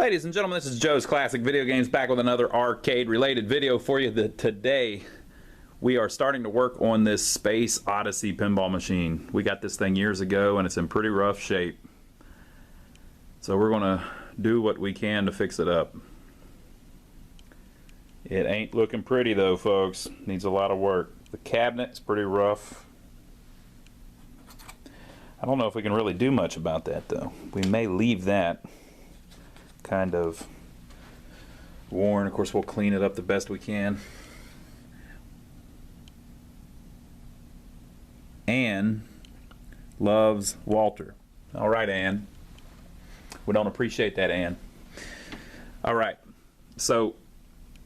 Ladies and gentlemen, this is Joe's Classic Video Games, back with another arcade-related video for you. Today, we are starting to work on this Space Odyssey pinball machine. We got this thing years ago, and it's in pretty rough shape. So we're going to do what we can to fix it up. It ain't looking pretty, though, folks. Needs a lot of work. The cabinet's pretty rough. I don't know if we can really do much about that, though. We may leave that kind of worn. Of course, we'll clean it up the best we can. Ann loves Walter. All right, Ann. We don't appreciate that, Ann. All right, so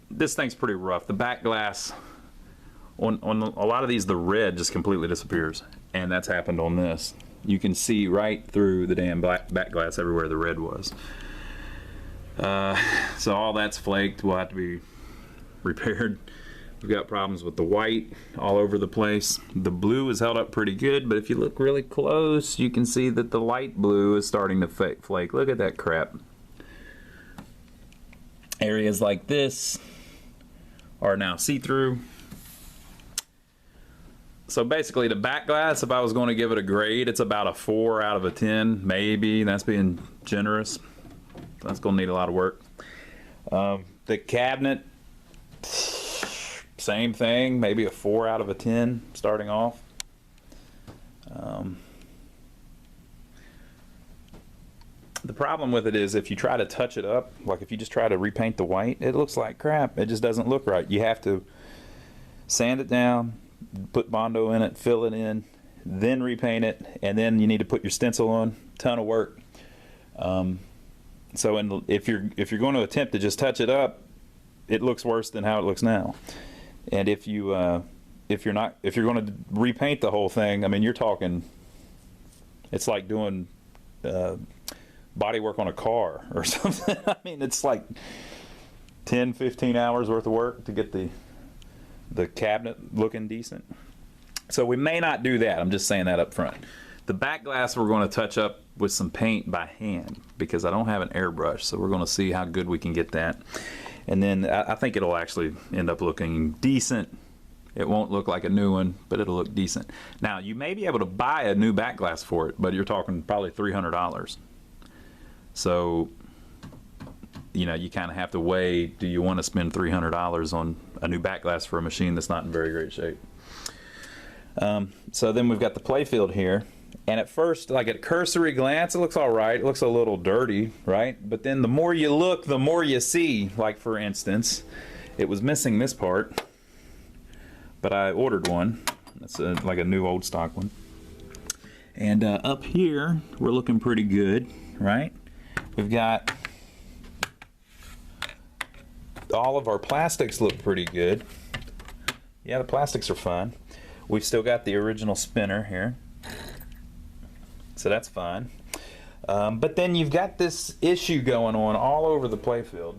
this thing's pretty rough. The back glass on a lot of these, the red just completely disappears, and that's happened on this. You can see right through the damn back glass everywhere the red was. So all that's flaked, will have to be repaired. We've got problems with the white all over the place. The blue is held up pretty good, but if you look really close, you can see that the light blue is starting to flake. Look at that crap. Areas like this are now see-through. So basically the back glass, if I was going to give it a grade, it's about a 4 out of a 10, maybe. That's being generous. That's going to need a lot of work. The cabinet, same thing, maybe a 4 out of a 10 starting off. The problem with it is if you try to touch it up, like if you just try to repaint the white, it looks like crap. It just doesn't look right. You have to sand it down, put Bondo in it, fill it in, then repaint it, and then you need to put your stencil on. Ton of work. So if you're going to attempt to just touch it up, it looks worse than how it looks now. And if you're going to repaint the whole thing, I mean, you're talking, it's like doing body work on a car or something. I mean, it's like 10-15 hours worth of work to get the cabinet looking decent. So we may not do that. I'm just saying that up front. The back glass we're going to touch up with some paint by hand because I don't have an airbrush, so we're going to see how good we can get that. And then I think it'll actually end up looking decent. It won't look like a new one, but it'll look decent. Now, you may be able to buy a new back glass for it, but you're talking probably $300. So, you know, you kind of have to weigh, do you want to spend $300 on a new back glass for a machine that's not in very great shape? So then we've got the Playfield here. And at first, like at a cursory glance, it looks all right. It looks a little dirty, right? But then the more you look, the more you see. Like, for instance, it was missing this part, but I ordered one. That's like a new old stock one. And up here, we're looking pretty good, right? We've got all of our plastics look pretty good. Yeah, the plastics are fine. We've still got the original spinner here. So that's fine. But then you've got this issue going on all over the Playfield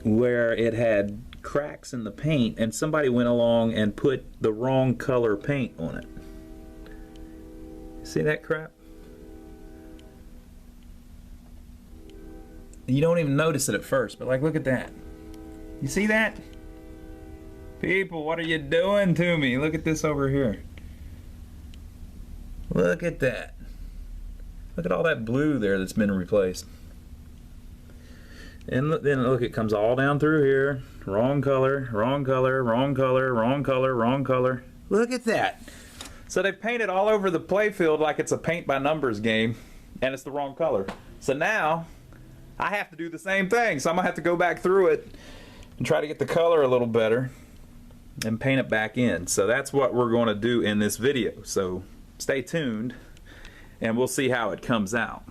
where it had cracks in the paint and somebody went along and put the wrong color paint on it. See that crap? You don't even notice it at first, but like, look at that. You see that? People, what are you doing to me? Look at this over here. Look at that. Look at all that blue there that's been replaced. And then look, it comes all down through here. Wrong color, wrong color, wrong color, wrong color, wrong color. Look at that. So they painted all over the Playfield like it's a paint by numbers game, and it's the wrong color. So now I have to do the same thing. So I'm gonna have to go back through it and try to get the color a little better and paint it back in. So that's what we're going to do in this video. So stay tuned and we'll see how it comes out.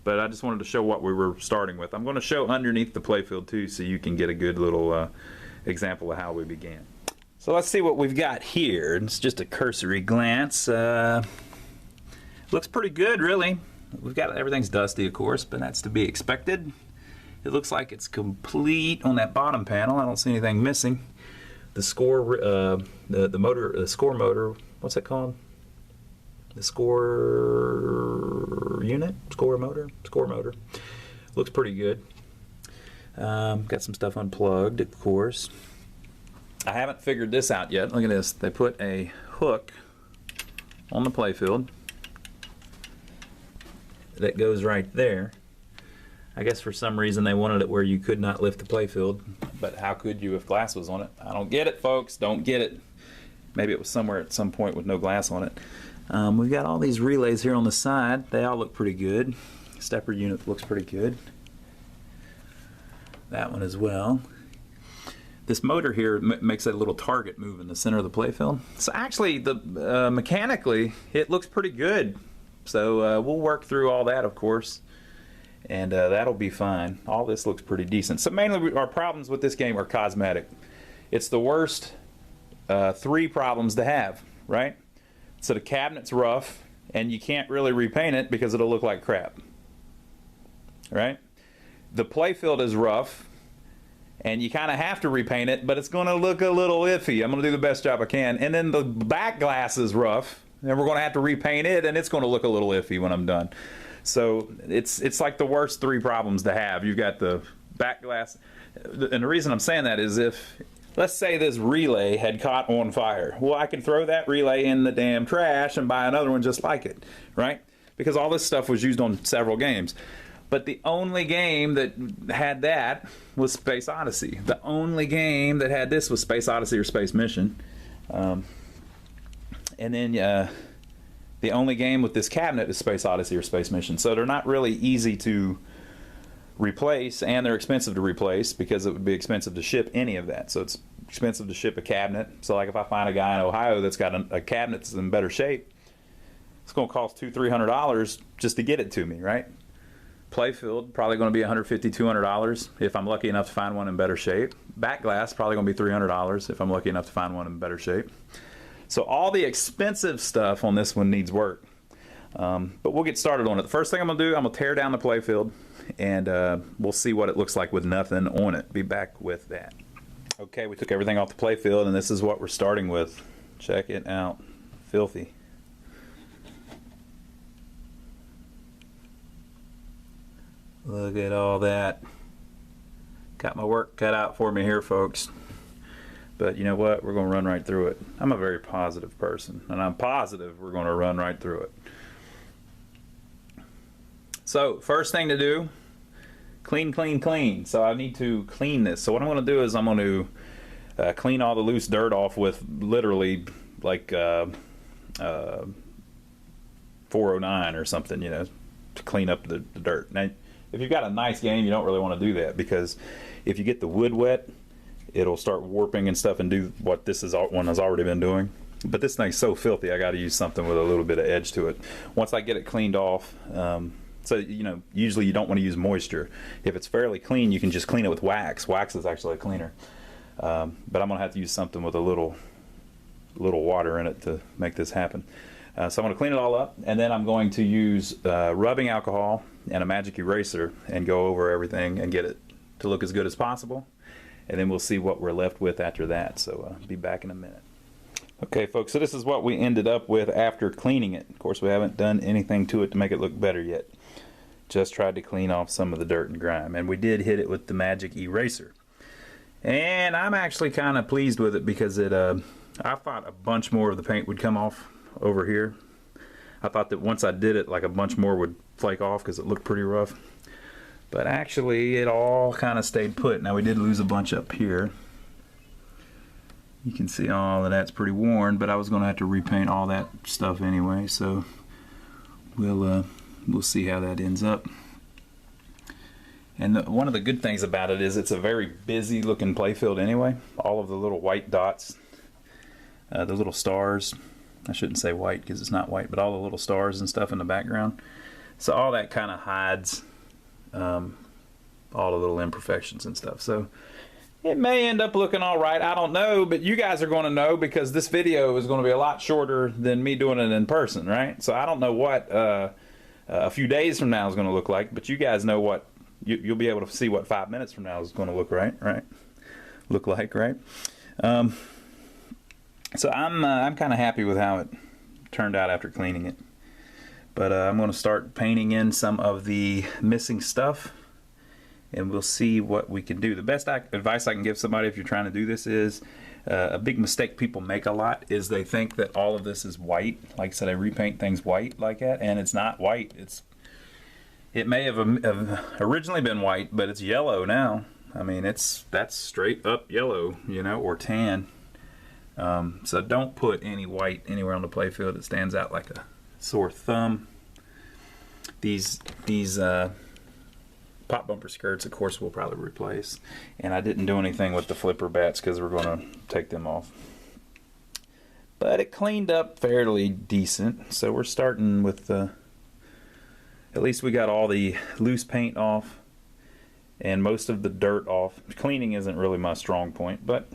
But I just wanted to show what we were starting with. I'm going to show underneath the Playfield too, so you can get a good little example of how we began. So let's see what we've got here. It's just a cursory glance. Looks pretty good, really. We've got, everything's dusty, of course, but that's to be expected. It looks like it's complete on that bottom panel. I don't see anything missing. The score, the motor, the score motor. What's that called? The score unit, score motor. Looks pretty good. Got some stuff unplugged, of course. I haven't figured this out yet. Look at this. They put a hook on the Playfield that goes right there. I guess for some reason they wanted it where you could not lift the Playfield, but how could you if glass was on it? I don't get it, folks. Don't get it. Maybe it was somewhere at some point with no glass on it. We've got all these relays here on the side. They all look pretty good. Stepper unit looks pretty good. That one as well. This motor here makes a little target move in the center of the Playfield. So actually, mechanically, it looks pretty good. So we'll work through all that, of course, and that'll be fine. All this looks pretty decent. So mainly our problems with this game are cosmetic. It's the worst 3 problems to have, right? So the cabinet's rough, and you can't really repaint it because it'll look like crap, right? The Playfield is rough, and you kind of have to repaint it, but it's going to look a little iffy. I'm going to do the best job I can. And then the back glass is rough, and we're going to have to repaint it, and it's going to look a little iffy when I'm done. So it's like the worst 3 problems to have. You've got the back glass, and the reason I'm saying that is if, let's say this relay had caught on fire. Well, I can throw that relay in the damn trash and buy another one just like it, right? Because all this stuff was used on several games. But the only game that had that was Space Odyssey. The only game that had this was Space Odyssey or Space Mission. And then the only game with this cabinet is Space Odyssey or Space Mission. So they're not really easy to replace, and they're expensive to replace because it would be expensive to ship any of that. So it's expensive to ship a cabinet. So like if I find a guy in Ohio that's got a cabinet that's in better shape, it's going to cost $200-300 just to get it to me, right? Playfield probably going to be $150-200 if I'm lucky enough to find one in better shape. Back glass probably going to be $300 if I'm lucky enough to find one in better shape. So all the expensive stuff on this one needs work. But we'll get started on it. The first thing I'm going to do, I'm going to tear down the Playfield, and we'll see what it looks like with nothing on it. Be back with that. Okay, we took everything off the Playfield, and this is what we're starting with. Check it out. Filthy. Look at all that. Got my work cut out for me here, folks. But you know what? We're going to run right through it. I'm a very positive person, and I'm positive we're going to run right through it. So, first thing to do, clean, clean, clean. So I need to clean this. So what I'm going to do is I'm going to clean all the loose dirt off with literally like 409 or something, you know, to clean up the dirt. Now, if you've got a nice game, you don't really want to do that, because if you get the wood wet, it'll start warping and stuff and do what this one has already been doing. But this thing's so filthy, I got to use something with a little bit of edge to it. Once I get it cleaned off, so you know, usually you don't want to use moisture. If it's fairly clean, you can just clean it with wax. Wax is actually a cleaner. But I'm gonna have to use something with a little water in it to make this happen. So I'm going to clean it all up, and then I'm going to use rubbing alcohol and a magic eraser and go over everything and get it to look as good as possible. And then we'll see what we're left with after that. So be back in a minute. Okay, folks, so this is what we ended up with after cleaning it. Of course, we haven't done anything to it to make it look better yet. Just tried to clean off some of the dirt and grime. And we did hit it with the magic eraser. And I'm actually kind of pleased with it, because it I thought a bunch more of the paint would come off over here. I thought that once I did it, like a bunch more would flake off because it looked pretty rough. But actually, it all kind of stayed put. Now, we did lose a bunch up here. You can see all of that's pretty worn, but I was going to have to repaint all that stuff anyway, so we'll see how that ends up. And one of the good things about it is it's a very busy looking playfield anyway. All of the little white dots, the little stars, I shouldn't say white because it's not white, but all the little stars and stuff in the background. So all that kind of hides all the little imperfections and stuff. So it may end up looking all right. I don't know, but you guys are going to know, because this video is going to be a lot shorter than me doing it in person, right? So I don't know what a few days from now is going to look like, but you guys know what you'll be able to see what 5 minutes from now is going to look like, right? So I'm kind of happy with how it turned out after cleaning it. But I'm going to start painting in some of the missing stuff, and we'll see what we can do. The best advice I can give somebody if you're trying to do this is, a big mistake people make a lot is they think that all of this is white. Like I said, I repaint things white like that, and it's not white. It may have originally been white, but it's yellow now. I mean, that's straight up yellow, you know, or tan. So don't put any white anywhere on the playfield. It stands out like a sore thumb. These pop bumper skirts, of course, we'll probably replace. And I didn't do anything with the flipper bats because we're going to take them off. But it cleaned up fairly decent. So we're starting with at least we got all the loose paint off and most of the dirt off. Cleaning isn't really my strong point, but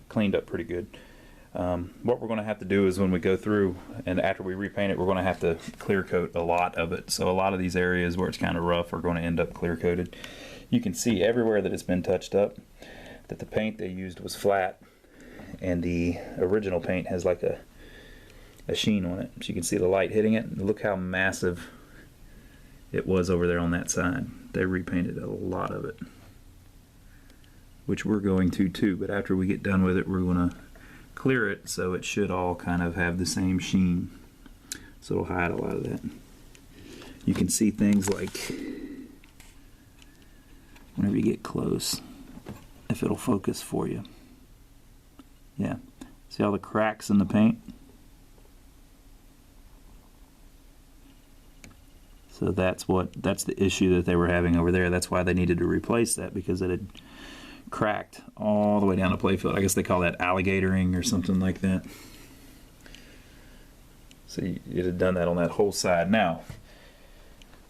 cleaned up pretty good. What we're going to have to do is when we go through and after we repaint it, we're going to have to clear coat a lot of it. So a lot of these areas where it's kind of rough are going to end up clear coated. You can see everywhere that it's been touched up that the paint they used was flat, and the original paint has like a sheen on it. So you can see the light hitting it. Look how massive it was over there on that side. They repainted a lot of it, which we're going to too, but after we get done with it, we're going to clear it so it should all kind of have the same sheen. So it'll hide a lot of that. You can see things like, whenever you get close, if it'll focus for you. Yeah, see all the cracks in the paint? So that's the issue that they were having over there. That's why they needed to replace that, because it had cracked all the way down the playfield. I guess they call that alligatoring or something like that. So it had done that on that whole side. Now,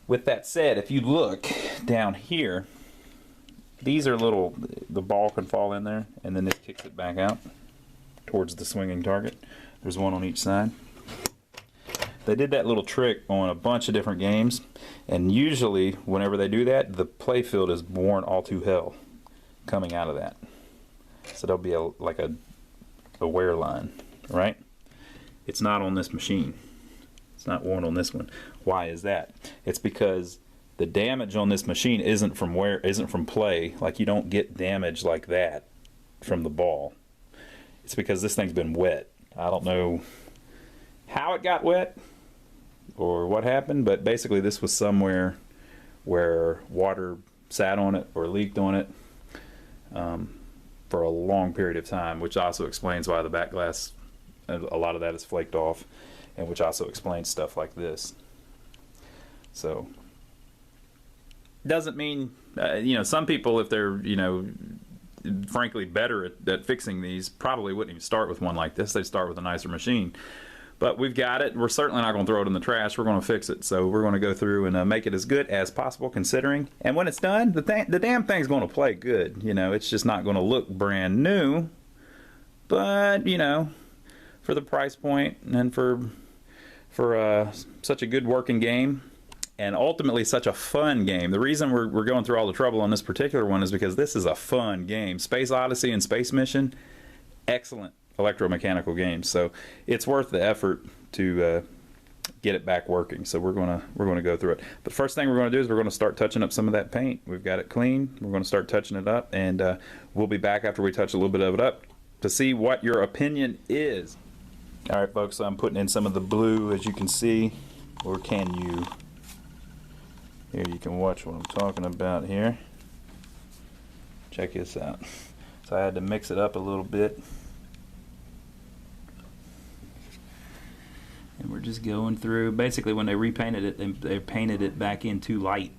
with that said, if you look down here, these are little, the ball can fall in there and then this kicks it back out towards the swinging target. There's one on each side. They did that little trick on a bunch of different games, and usually whenever they do that, the playfield is worn all to hell coming out of that. So there'll be like a wear line, right? It's not on this machine. It's not worn on this one. Why is that? It's because the damage on this machine isn't from play. Like, you don't get damage like that from the ball. It's because this thing's been wet. I don't know how it got wet or what happened, but basically this was somewhere where water sat on it or leaked on it for a long period of time, which also explains why the back glass, a lot of that is flaked off, and which also explains stuff like this. So doesn't mean you know, some people, if they're, you know, frankly better at fixing these, probably wouldn't even start with one like this. They'd start with a nicer machine. But we've got it. We're certainly not going to throw it in the trash. We're going to fix it. So we're going to go through and make it as good as possible, considering. And when it's done, the damn thing's going to play good. You know, it's just not going to look brand new. But, you know, for the price point and for such a good working game, and ultimately such a fun game. The reason we're going through all the trouble on this particular one is because this is a fun game. Space Odyssey and Space Mission, excellent electromechanical games. So it's worth the effort to get it back working. So we're gonna go through it. The first thing we're going to do is we're going to start touching up some of that paint. We've got it clean. We're going to start touching it up, and we'll be back after we touch a little bit of it up to see what your opinion is. All right, folks. So I'm putting in some of the blue, as you can see, or can you? Here you can watch what I'm talking about here. Check this out. So I had to mix it up a little bit. And we're just going through. Basically, when they repainted it, they painted it back in too light.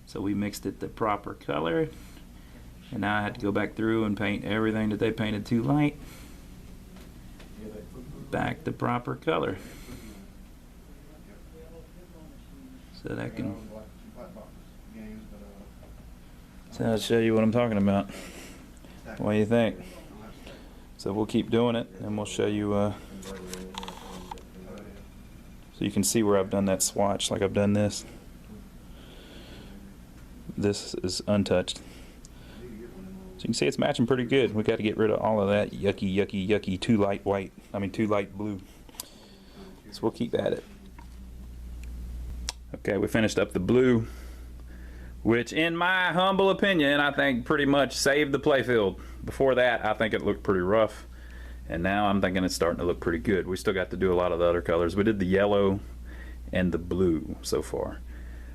So we mixed it the proper color. And now I had to go back through and paint everything that they painted too light back the proper color. So that can. So I'll show you what I'm talking about. What do you think? So we'll keep doing it, and we'll show you. So you can see where I've done that swatch, like I've done this. This is untouched. So you can see it's matching pretty good. We got to get rid of all of that yucky too light blue. So we'll keep at it. Okay, we finished up the blue, which in my humble opinion, I think pretty much saved the Playfield. Before that, I think it looked pretty rough, and now I'm thinking it's starting to look pretty good. We still got to do a lot of the other colors. We did the yellow and the blue so far.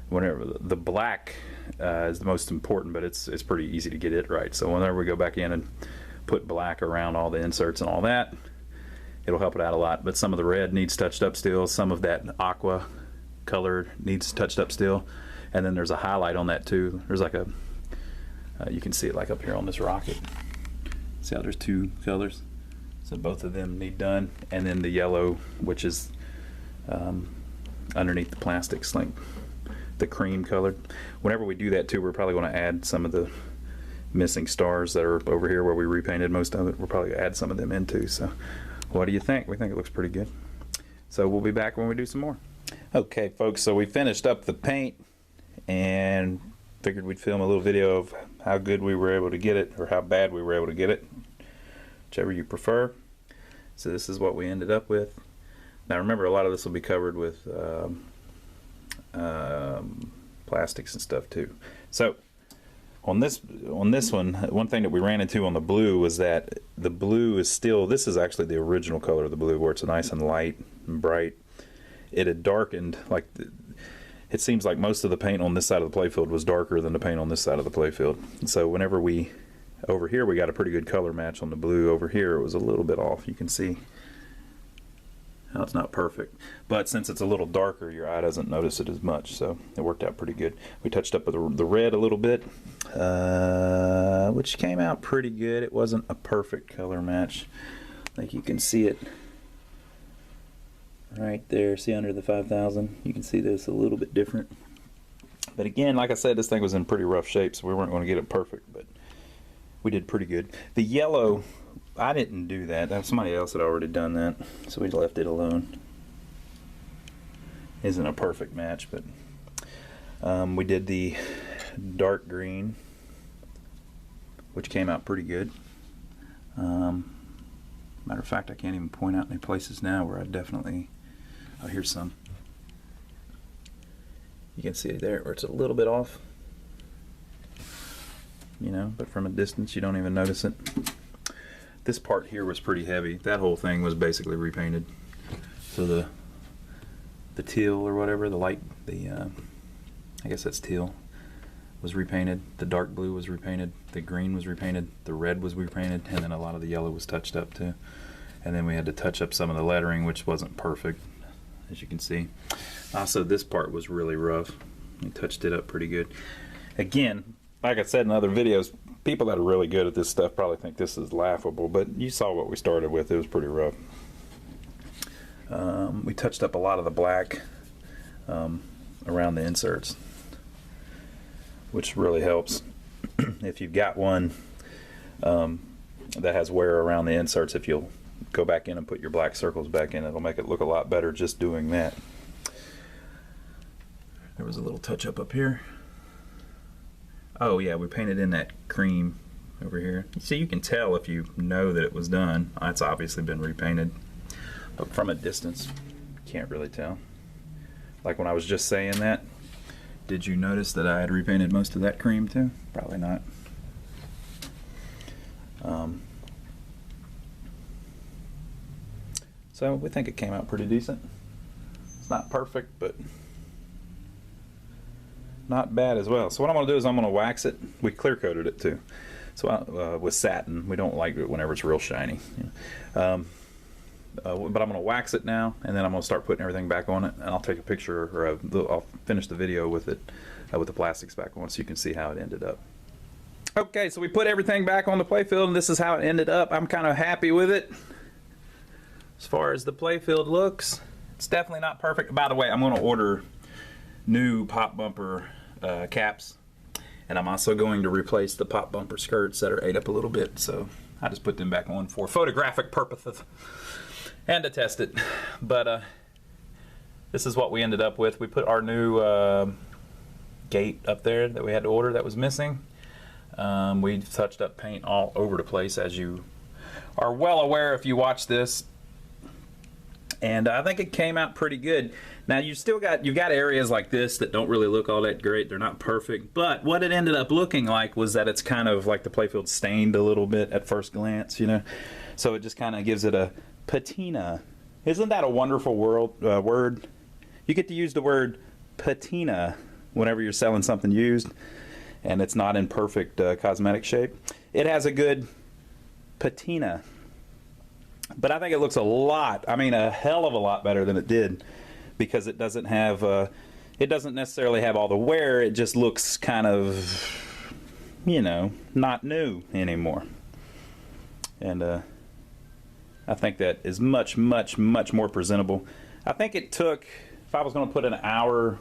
Whenever the black is the most important, but it's pretty easy to get it right. So whenever we go back in and put black around all the inserts and all that, it'll help it out a lot. But some of the red needs touched up still. Some of that aqua color needs touched up still, and then there's a highlight on that too. There's like a you can see it like up here on this rocket. See how there's two colors, so both of them need done. And then the yellow, which is underneath the plastics, like the cream colored. Whenever we do that too, we're probably going to add some of the missing stars that are over here where we repainted most of it. We'll probably add some of them in too. So what do you think? We think it looks pretty good. So we'll be back when we do some more. Okay folks, so we finished up the paint and figured we'd film a little video of how good we were able to get it, or how bad we were able to get it, whichever you prefer. So this is what we ended up with. Now remember, a lot of this will be covered with plastics and stuff too. So on this one thing that we ran into on the blue was that the blue is still, this is actually the original color of the blue, where it's nice and light and bright. It had darkened, like it seems like most of the paint on this side of the playfield was darker than the paint on this side of the playfield. And so whenever over here we got a pretty good color match on the blue. Over here it was a little bit off. You can see how it's not perfect, but since it's a little darker, your eye doesn't notice it as much, so it worked out pretty good. We touched up with the red a little bit, which came out pretty good. It wasn't a perfect color match. I think you can see it right there. See under the 5000, you can see this a little bit different. But again, like I said, this thing was in pretty rough shape, so we weren't going to get it perfect, but we did pretty good. The yellow, I didn't do that. Somebody else had already done that, so we left it alone. Isn't a perfect match, but we did the dark green, which came out pretty good. Matter of fact, I can't even point out any places now where I definitely, oh, here's some. You can see it there where it's a little bit off, you know, but from a distance you don't even notice it. This part here was pretty heavy. That whole thing was basically repainted. So the teal or whatever, the light, I guess that's teal, was repainted. The dark blue was repainted. The green was repainted. The red was repainted, and then a lot of the yellow was touched up too. And then we had to touch up some of the lettering, which wasn't perfect, as you can see. Also, this part was really rough. We touched it up pretty good. Again, like I said in other videos, people that are really good at this stuff probably think this is laughable, but you saw what we started with. It was pretty rough. We touched up a lot of the black around the inserts, which really helps. If you've got one that has wear around the inserts, if you'll go back in and put your black circles back in, it'll make it look a lot better just doing that. There was a little touch up here. Oh yeah, we painted in that cream over here. See, you can tell if you know that it was done. It's obviously been repainted, but from a distance, can't really tell. Like when I was just saying that, did you notice that I had repainted most of that cream too? Probably not. So we think it came out pretty decent. It's not perfect, but not bad as well. So what I'm going to do is I'm going to wax it. We clear coated it too. So with satin, we don't like it whenever it's real shiny. But I'm going to wax it now, and then I'm going to start putting everything back on it, and I'll take a picture, or I'll finish the video with it, with the plastics back on, so you can see how it ended up. Okay, so we put everything back on the playfield, and this is how it ended up. I'm kind of happy with it. As far as the playfield looks, it's definitely not perfect. By the way, I'm going to order new pop bumper caps, and I'm also going to replace the pop bumper skirts that are ate up a little bit, so I just put them back on for photographic purposes and to test it. But this is what we ended up with. We put our new gate up there that we had to order that was missing. We touched up paint all over the place, as you are well aware if you watch this. And I think it came out pretty good. Now you've got areas like this that don't really look all that great. They're not perfect. But what it ended up looking like was that it's kind of like the Playfield stained a little bit at first glance, you know. So it just kind of gives it a patina. Isn't that a wonderful word? You get to use the word patina whenever you're selling something used and it's not in perfect cosmetic shape. It has a good patina. But I think it looks a hell of a lot better than it did, because it doesn't necessarily have all the wear. It just looks kind of, you know, not new anymore. And I think that is much, much, much more presentable. I think it took, if I was going to put an hour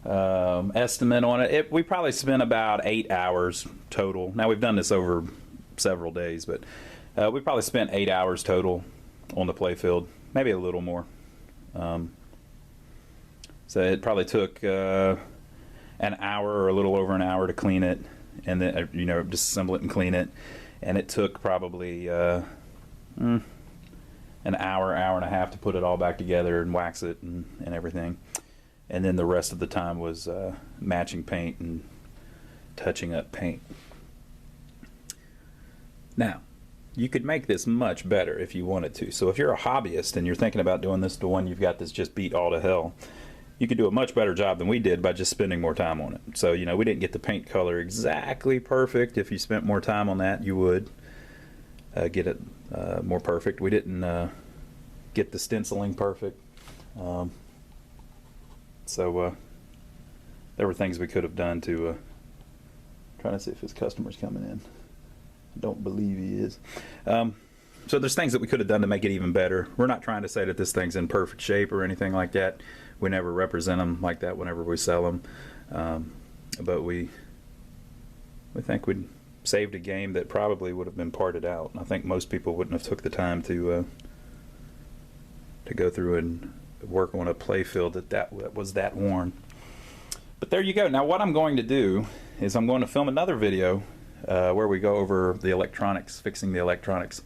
estimate on it, we probably spent about 8 hours total. Now we've done this over several days, but we probably spent 8 hours total on the Playfield, maybe a little more. So it probably took an hour or a little over an hour to clean it, and then disassemble it and clean it. And it took probably an hour and a half to put it all back together and wax it and everything. And then the rest of the time was matching paint and touching up paint. Now, you could make this much better if you wanted to. So if you're a hobbyist and you're thinking about doing this to one you've got that's just beat all to hell, you could do a much better job than we did by just spending more time on it. So, you know, we didn't get the paint color exactly perfect. If you spent more time on that, you would get it more perfect. We didn't get the stenciling perfect. So there were things we could have done to trying to see if his customer's coming in. I don't believe he is. So there's things that we could have done to make it even better. We're not trying to say that this thing's in perfect shape or anything like that. We never represent them like that whenever we sell them. But we think we'd saved a game that probably would have been parted out. I think most people wouldn't have took the time to go through and work on a Playfield that was that worn. But there you go. Now what I'm going to do is I'm going to film another video where we go over the electronics, fixing the electronics.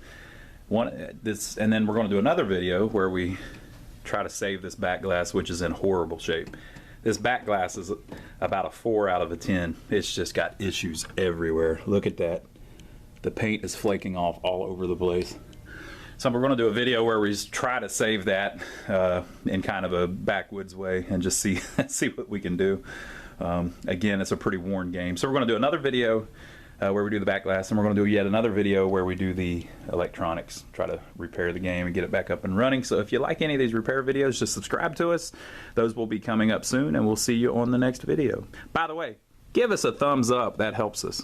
And then we're going to do another video where we try to save this back glass, which is in horrible shape. This back glass is about a 4 out of a 10. It's just got issues everywhere. Look at that. The paint is flaking off all over the place. So we're going to do a video where we try to save that in kind of a backwoods way and just see what we can do. Again, it's a pretty worn game. So we're going to do another video where we do the back glass, and we're going to do yet another video where we do the electronics, try to repair the game and get it back up and running. So if you like any of these repair videos, just subscribe to us. Those will be coming up soon, and we'll see you on the next video. By the way, give us a thumbs up. That helps us.